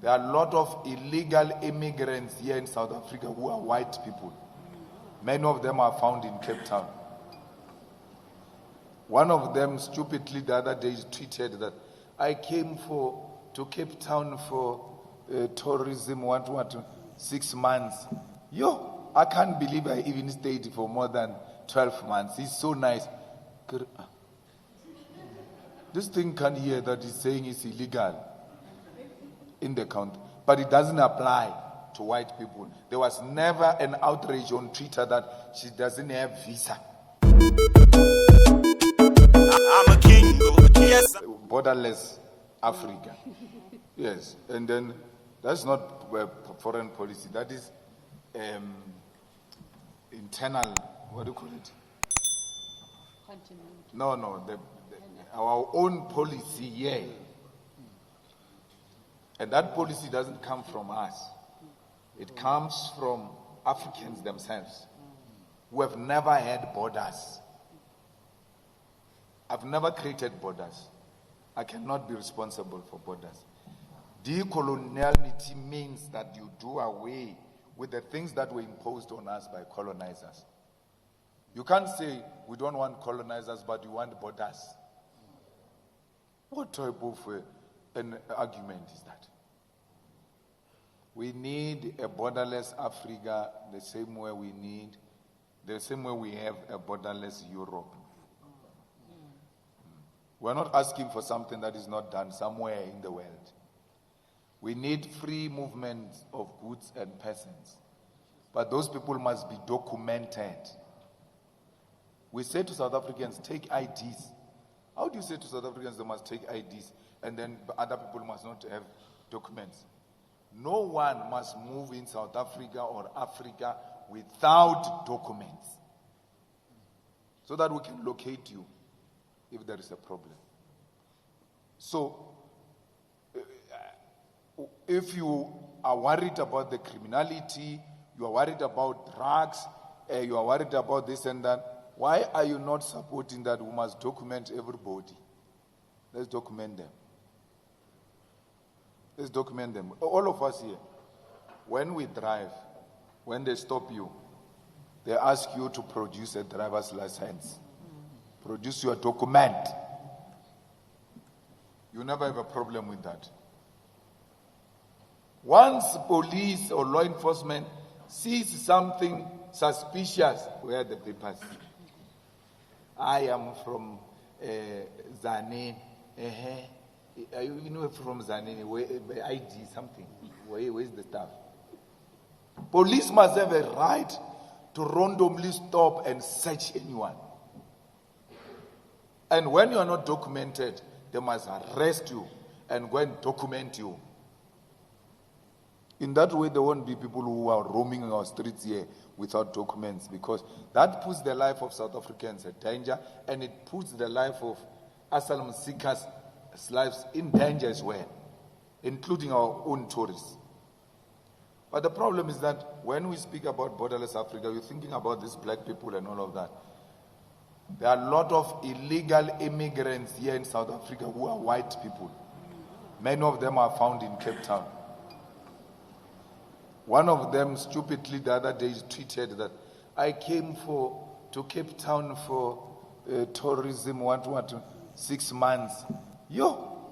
There are a lot of illegal immigrants here in South Africa who are white people. Many of them are found in Cape Town. One of them stupidly the other day tweeted that I came to Cape Town for tourism, 6 months. I can't believe I even stayed for more than 12 months. It's so nice. This thing can't hear that he's saying it's illegal in the country, but it doesn't apply to white people. There was never an outrage on Twitter that she doesn't have visa. I'm a king, yes. Borderless Africa. Yes, and then that's not foreign policy. That is internal, what do you call it? Continent. No, our own policy here. And that policy doesn't come from us. It comes from Africans themselves who have never had borders. I've never created borders. I cannot be responsible for borders. Decoloniality means that you do away with the things that were imposed on us by colonizers. You can't say we don't want colonizers, but you want borders. What type of an argument is that? We need a borderless Africa the same way we have a borderless Europe. We're not asking for something that is not done somewhere in the world. We need free movement of goods and persons. But those people must be documented. We say to South Africans, take IDs. How do you say to South Africans they must take IDs and then other people must not have documents? No one must move in South Africa or Africa without documents, so that we can locate you if there is a problem. So, if you are worried about the criminality, you are worried about drugs, you are worried about this and that, why are you not supporting that we must document everybody? Let's document them. Let's document them. All of us here, when we drive, when they stop you, they ask you to produce a driver's license. Produce your document. You never have a problem with that. Once police or law enforcement sees something suspicious, where are the papers? I am from Zane. You know from Zane, ID something. Where's the stuff? Police must have a right to randomly stop and search anyone. And when you are not documented, they must arrest you and go and document you. In that way, there won't be people who are roaming our streets here without documents, because that puts the life of South Africans in danger, and it puts the life of asylum seekers' lives in danger as well, including our own tourists. But the problem is that when we speak about borderless Africa, we're thinking about these black people and all of that. There are a lot of illegal immigrants here in South Africa who are white people. Many of them are found in Cape Town. One of them stupidly the other day tweeted that I came to Cape Town for tourism, 6 months.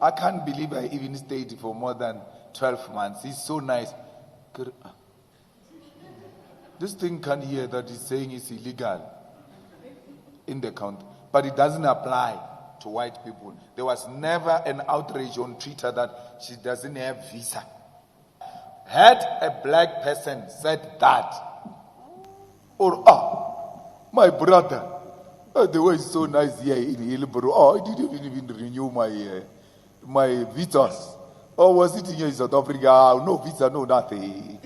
I can't believe I even stayed for more than 12 months. It's so nice. This thing can't hear that he's saying it's illegal in the country, but it doesn't apply to white people. There was never an outrage on Twitter that she doesn't have visa. Had a black person said that, or my brother, the way is so nice here in Hillborough. I didn't even renew my visas. Or was it here in South Africa? No visa, no nothing.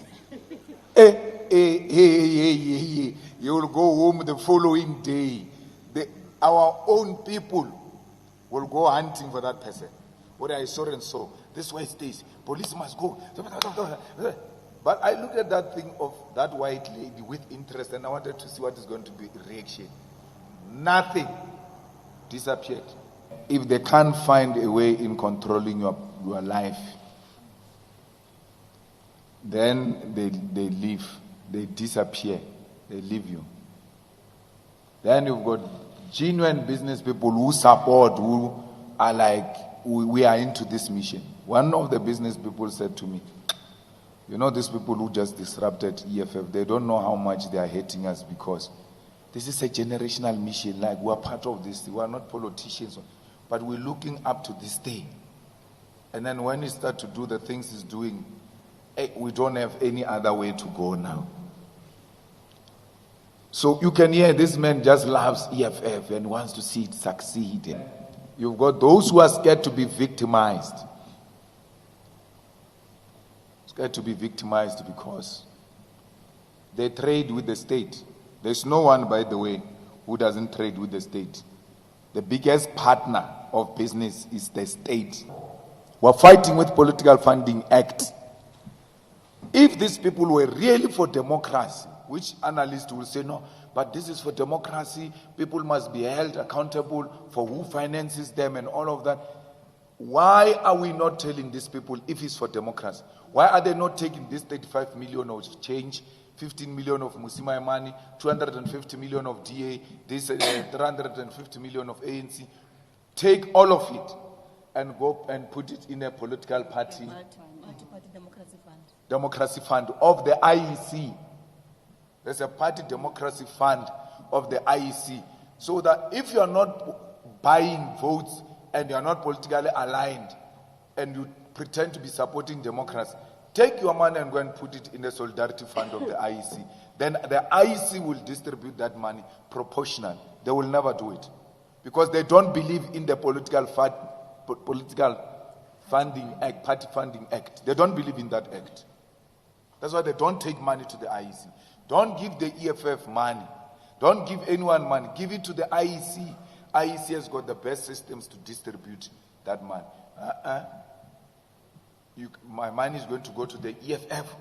You will go home the following day. Our own people will go hunting for that person. What I saw and saw. This way it is. Police must go. But I looked at that thing of that white lady with interest, and I wanted to see what is going to be the reaction. Nothing. Disappeared. If they can't find a way in controlling your life, Then they leave, they disappear, they leave you. Then you've got genuine business people who support, who are like, we are into this mission. One of the business people said to me, you know, these people who just disrupted EFF, they don't know how much they are hating us because this is a generational mission. Like, we're part of this. We are not politicians, but we're looking up to this day. And then when we start to do the things he's doing, we don't have any other way to go now. So you can hear this man just loves EFF and wants to see it succeed. You've got those who are scared to be victimized. Scared to be victimized because they trade with the state. There's no one, by the way, who doesn't trade with the state. The biggest partner of business is the state. We're fighting with Political Funding Act. If these people were really for democracy, which analysts will say, no, but this is for democracy, people must be held accountable for who finances them and all of that. Why are we not telling these people if it's for democracy? Why are they not taking this 35 million of change, 15 million of Musima money, 250 million of DA, this 350 million of ANC? Take all of it and go and put it in a political party. Multi-party democracy fund. Democracy fund of the IEC. There's a party democracy fund of the IEC. So that if you are not buying votes and you are not politically aligned and you pretend to be supporting democracy, take your money and go and put it in the solidarity fund of the IEC. Then the IEC will distribute that money proportional. They will never do it because they don't believe in the political funding act, party funding act. They don't believe in that act. That's why they don't take money to the IEC. Don't give the EFF money. Don't give anyone money. Give it to the IEC. IEC has got the best systems to distribute that money. My money is going to go to the EFF.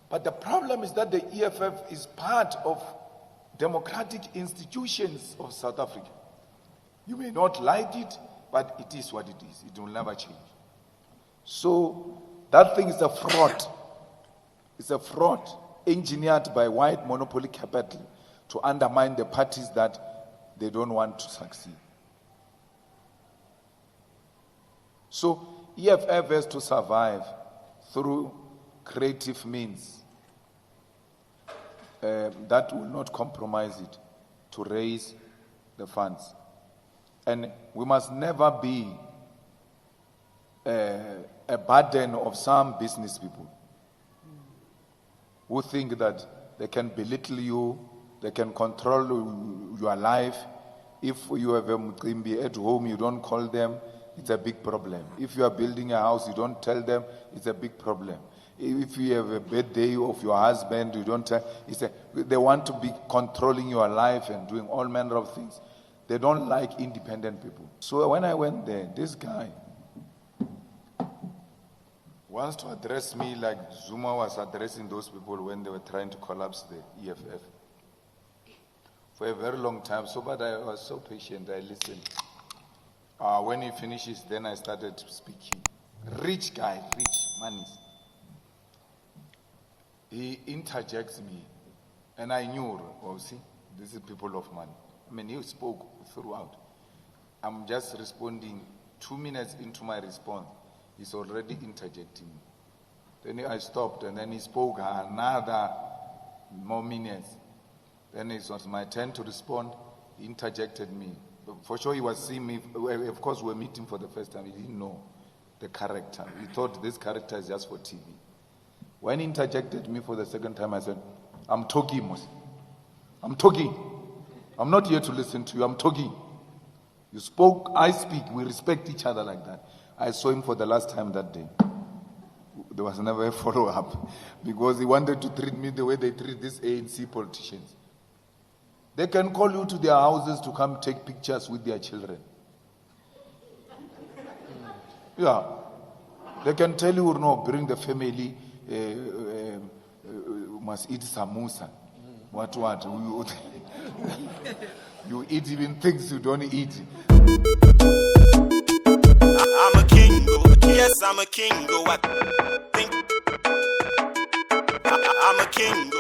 But the problem is that the EFF is part of democratic institutions of South Africa. You may not like it, but it is what it is. It will never change. So that thing is a fraud. It's a fraud engineered by white monopoly capital to undermine the parties that they don't want to succeed. So EFF has to survive through creative means that will not compromise it to raise the funds. And we must never be a burden of some business people who think that they can belittle you, they can control your life. If you have a mqimbi at home, you don't call them, it's a big problem. If you are building a house, you don't tell them, it's a big problem. If you have a birthday of your husband, you don't tell, they want to be controlling your life and doing all manner of things. They don't like independent people. So when I went there, this guy wants to address me like Zuma was addressing those people when they were trying to collapse the EFF. For a very long time, but I was so patient, I listened. When he finishes, then I started speaking. Rich guy, rich, monies. He interjects me, and I knew, see, this is people of money. I mean, he spoke throughout. I'm just responding 2 minutes into my response. He's already interjecting me. Then I stopped, and then he spoke another more minutes. Then it was my turn to respond. He interjected me. For sure, he was seeing me. Of course, we were meeting for the first time. He didn't know the character. He thought this character is just for TV. When he interjected me for the second time, I said, I'm talking, Moses. I'm talking. I'm not here to listen to you. I'm talking. You spoke, I speak. We respect each other like that. I saw him for the last time that day. There was never a follow-up because he wanted to treat me the way they treat these ANC politicians. They can call you to their houses to come take pictures with their children. Yeah. They can tell you, no, bring the family, must eat samosa. What? You eat even things you don't eat. I'm a king, yes, I'm a king. I think king.